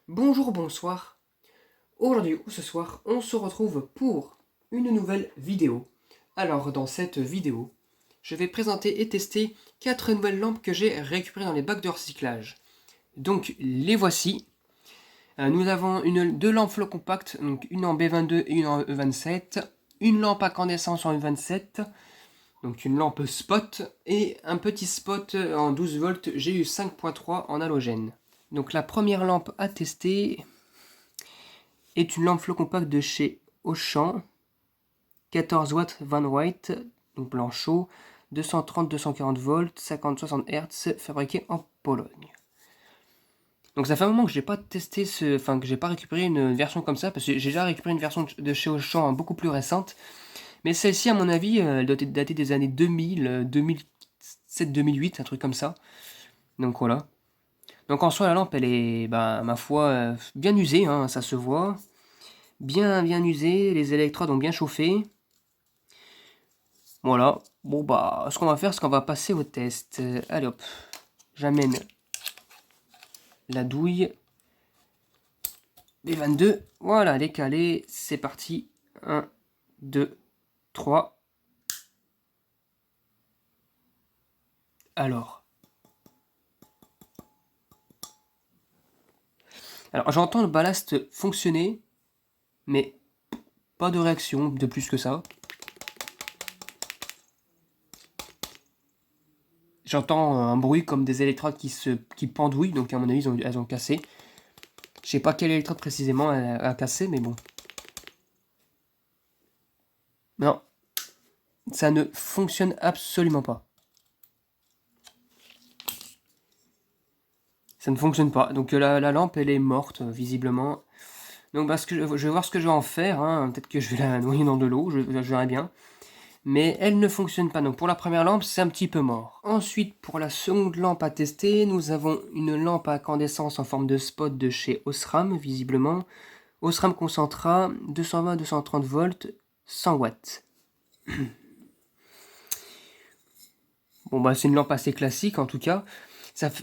Bonjour, bonsoir. Aujourd'hui ou ce soir, on se retrouve pour une nouvelle vidéo. Alors, dans cette vidéo, je vais présenter et tester 4 nouvelles lampes que j'ai récupérées dans les bacs de recyclage. Donc, les voici. Nous avons deux lampes flow compact, donc une en B22 et une en E27, une lampe à incandescence en E27, donc une lampe spot, et un petit spot en 12 volts GU 5.3 en halogène. Donc la première lampe à tester est une lampe flow compact de chez Auchan, 14 watts Van White, donc blanc chaud, 230-240 volts, 50-60 Hz, fabriquée en Pologne. Donc ça fait un moment que j'ai pas testé que j'ai pas récupéré une version comme ça, parce que j'ai déjà récupéré une version de chez Auchan beaucoup plus récente. Mais celle-ci, à mon avis, elle doit être datée des années 2000, 2007, 2008, un truc comme ça. Donc voilà. Donc en soi, la lampe, elle est, ma foi, bien usée, hein, ça se voit. Bien usée, les électrodes ont bien chauffé. Voilà. Bon ce qu'on va faire, c'est qu'on va passer au test. Allez hop, j'amène la douille. B22, voilà, décalé, c'est parti. 1, 2, 3. Alors j'entends le ballast fonctionner, mais pas de réaction de plus que ça. J'entends un bruit comme des électrodes qui pendouillent, donc à mon avis elles ont cassé. Je sais pas quelle électrode précisément a cassé, mais bon. Non, ça ne fonctionne absolument pas. Ça ne fonctionne pas. Donc la lampe, elle est morte, visiblement. Donc je vais voir ce que je vais en faire. Hein. Peut-être que je vais la noyer dans de l'eau, je verrai bien. Mais elle ne fonctionne pas. Donc pour la première lampe, c'est un petit peu mort. Ensuite, pour la seconde lampe à tester, nous avons une lampe à incandescence en forme de spot de chez Osram, visiblement. Osram Concentra, 220-230 volts, 100 watts. Bon c'est une lampe assez classique en tout cas.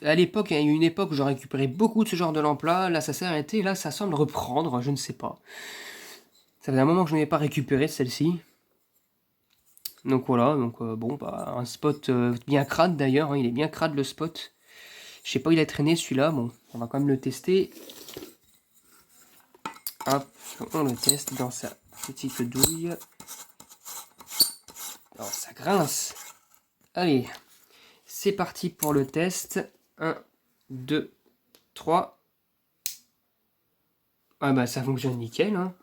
À l'époque, il y a eu une époque où j'ai récupéré beaucoup de ce genre de lampe-là. Là, ça s'est arrêté. Là, ça semble reprendre. Je ne sais pas. Ça faisait un moment que je n'avais pas récupéré celle-ci. Donc voilà. Donc un spot bien crade d'ailleurs. Hein, il est bien crade le spot. Je sais pas où il a traîné celui-là. Bon, on va quand même le tester. Hop, on le teste dans sa petite douille. Alors, ça grince. Allez, c'est parti pour le test. 1, 2, 3. Ah ça fonctionne nickel. Hein.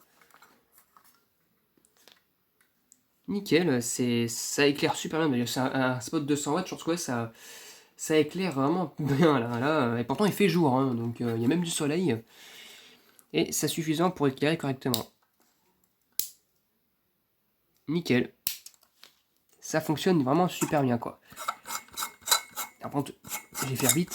Nickel, ça éclaire super bien. C'est un spot de 100 watts, je pense que ça éclaire vraiment bien là. Et pourtant il fait jour, hein, donc il y a même du soleil. Et c'est suffisant pour éclairer correctement. Nickel. Ça fonctionne vraiment super bien quoi. Par contre, je vais faire vite.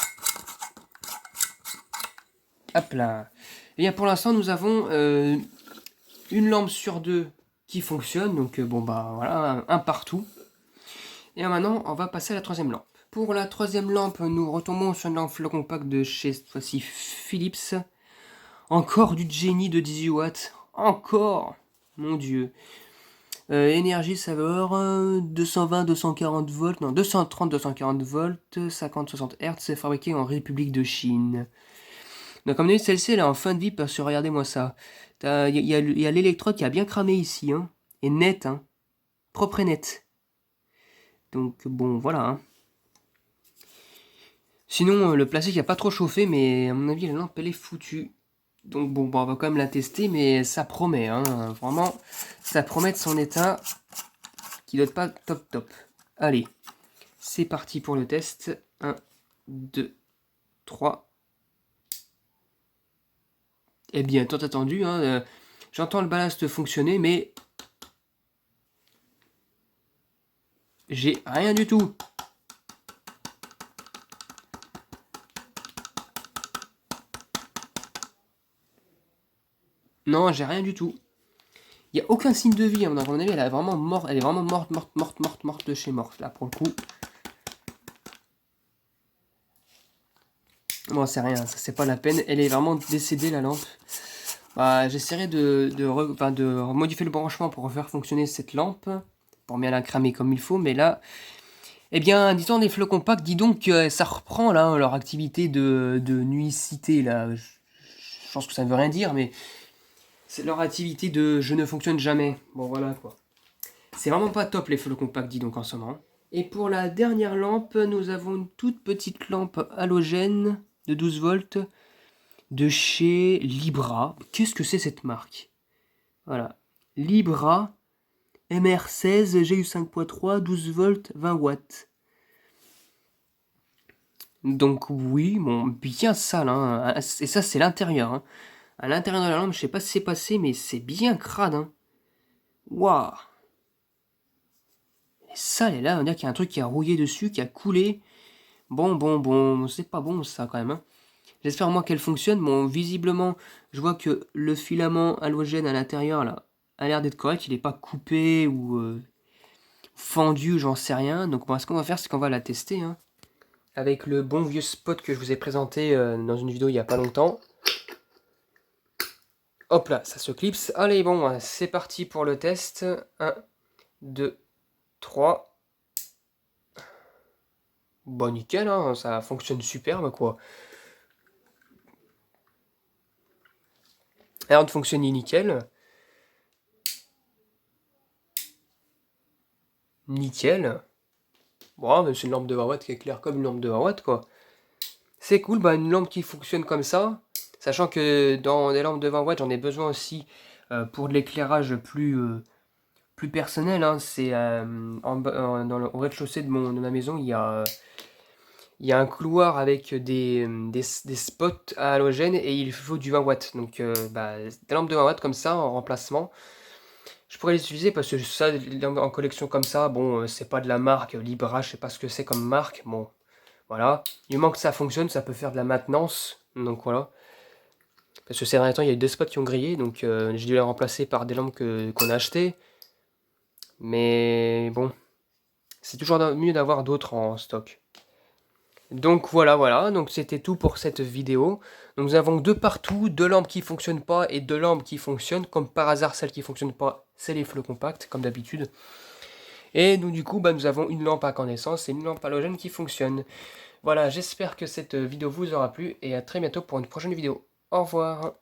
Hop là. Et bien pour l'instant nous avons une lampe sur deux qui fonctionne. Donc voilà, un partout. Et maintenant on va passer à la troisième lampe. Pour la troisième lampe, nous retombons sur une lampe flow compact de chez cette fois-ci Philips. Encore du Genie de 18 watts. Encore. Mon dieu. Énergie saveur, 220-240 volts, non 230-240 volts, 50-60 Hz, c'est fabriqué en République de Chine. Donc comme vous voyez, celle-ci elle est en fin de vie parce que regardez-moi ça. Il y a l'électrode qui a bien cramé ici, hein, et net, hein, propre et net. Donc bon, voilà. Hein. Sinon, le plastique n'a pas trop chauffé, mais à mon avis, la lampe elle est foutue. Donc on va quand même la tester, mais ça promet, hein, vraiment, ça promet de son état qui doit être pas top. Allez, c'est parti pour le test. 1, 2, 3. Eh bien, tant attendu, hein, j'entends le ballast fonctionner, mais j'ai rien du tout. Non, j'ai rien du tout. Il n'y a aucun signe de vie, à mon avis, elle est vraiment morte de chez morte, là, pour le coup. Non, c'est rien, ça c'est pas la peine. Elle est vraiment décédée, la lampe. Bah, j'essaierai de modifier le branchement pour refaire fonctionner cette lampe. Pour bien la cramer comme il faut, mais là... Eh bien, disons les flots compacts, dis donc que ça reprend là leur activité de nuicité là. Je pense que ça ne veut rien dire, mais c'est leur activité de je ne fonctionne jamais. Bon voilà quoi. C'est vraiment pas top les flots compacts, dis donc en ce moment. Et pour la dernière lampe, nous avons une toute petite lampe halogène de 12 volts de chez Libra. Qu'est-ce que c'est cette marque? Voilà. Libra MR16 GU5.3 12 volts 20 watts. Donc oui, bon, bien sale, hein. Et ça c'est l'intérieur. Hein. À l'intérieur de la lampe, je sais pas ce qui s'est passé, mais c'est bien crade. Hein. Waouh. Ça, elle est là, on dirait qu'il y a un truc qui a rouillé dessus, qui a coulé. Bon, c'est pas bon ça quand même. Hein. J'espère au moins qu'elle fonctionne. Bon, visiblement, je vois que le filament halogène à l'intérieur là a l'air d'être correct. Il n'est pas coupé ou fendu, j'en sais rien. Donc bon, ce qu'on va faire, c'est qu'on va la tester. Hein, avec le bon vieux spot que je vous ai présenté dans une vidéo il n'y a pas longtemps. Hop là, ça se clipse. Allez, bon, c'est parti pour le test. 1, 2, 3. Bon, nickel, hein, ça fonctionne superbe, quoi. Alors, de fonctionner nickel. Nickel. Bon, mais c'est une lampe de 20 watts qui est claire comme une lampe de 20 watts, quoi. C'est cool, bah, une lampe qui fonctionne comme ça. Sachant que dans des lampes de 20 watts, j'en ai besoin aussi pour de l'éclairage plus personnel. Hein. C'est au rez-de-chaussée de ma maison, il y a un couloir avec des spots à halogène et il faut du 20 watts. Donc des lampes de 20 watts comme ça en remplacement. Je pourrais les utiliser parce que ça, en collection comme ça, bon, c'est pas de la marque Libra, je sais pas ce que c'est comme marque. Bon, voilà. Du moment que ça fonctionne, ça peut faire de la maintenance. Donc voilà. Parce que ces derniers temps, il y a eu des spots qui ont grillé, donc j'ai dû les remplacer par des lampes qu'on a achetées. Mais bon, c'est toujours mieux d'avoir d'autres en stock. Donc voilà, donc c'était tout pour cette vidéo. Donc nous avons deux partout, deux lampes qui fonctionnent pas et deux lampes qui fonctionnent. Comme par hasard, celle qui fonctionne pas, c'est les flots compacts, comme d'habitude. Et donc du coup, nous avons une lampe à incandescence et une lampe halogène qui fonctionne. Voilà, j'espère que cette vidéo vous aura plu et à très bientôt pour une prochaine vidéo. Au revoir.